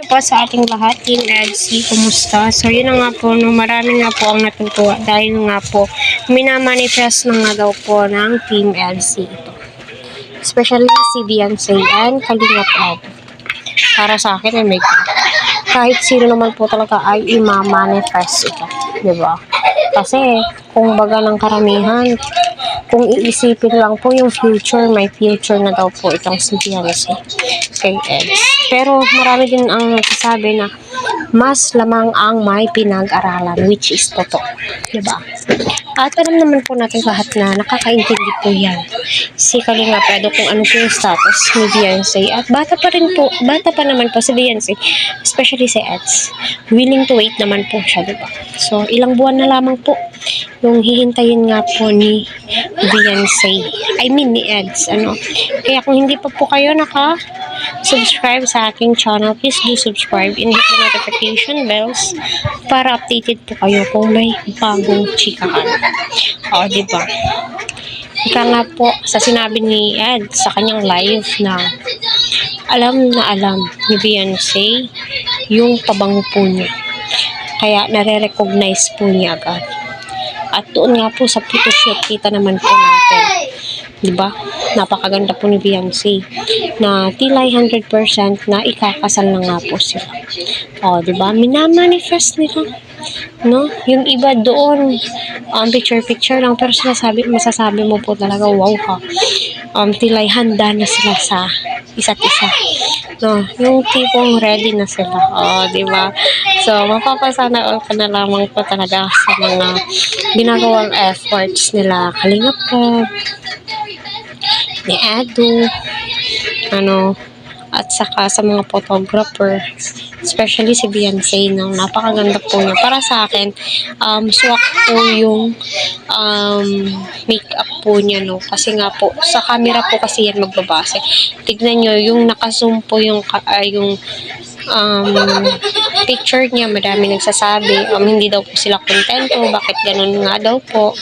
po sa ating lahat, Team Edsy. Kumusta? So, yun na nga po, no, marami nga po ang natutuwa dahil nga po, minamanifest na nga daw po ng Team Edsy ito. Especially si Beyonce and Kalinga Prab. Para sa akin, kahit sino naman po talaga ay ima-manifest ito. Diba? Kasi, kung baga ng karamihan, kung iisipin lang po yung future, may future na daw po itong si Beyonce kay Eds. Pero marami din ang nagsasabi na mas lamang ang may pinag-aralan, which is totoo. Diba? At alam naman po natin lahat na nakakaintindi po yan. Si Kalinga Prab kung ano po yung status ni Beyonce. At bata pa naman po si Beyonce, especially si Eds. Willing to wait naman po siya, diba? So, ilang buwan na lamang po yung hihintayin nga po ni Beyonce. Ni Eds. Kaya kung hindi pa po kayo subscribe sa aking channel, please do subscribe and hit the notification bells para updated po kayo kung may bagong chikahan. Diba? Ika nga po sa sinabi ni Ed sa kanyang live na alam ni Beyonce yung pabango po niya. Kaya nare-recognize po niya agad. At doon nga po sa photoshoot, kita naman po natin. Diba? Napakaganda po ni Beyonce na tila 100% na ikakasal na nga po sila. Diba? Minamanifest nila. No? Yung iba doon, picture lang, pero masasabi mo po talaga, wow ka. Tila handa na sila sa isa't isa. No? Yung tipong ready na sila. Diba? So, mapapasana all ka na lamang po talaga sa mga ginagawang efforts nila. Kalinga Prab, ni Edu, at saka sa mga photographer, especially si Beyonce, napakaganda po niya. Para sa akin, swak po yung makeup po niya, kasi nga po, sa camera po kasi yan magbabase. Tignan nyo, yung naka-zoom po yung picture niya, madami nagsasabi, hindi daw po sila kontento, bakit ganun nga daw po.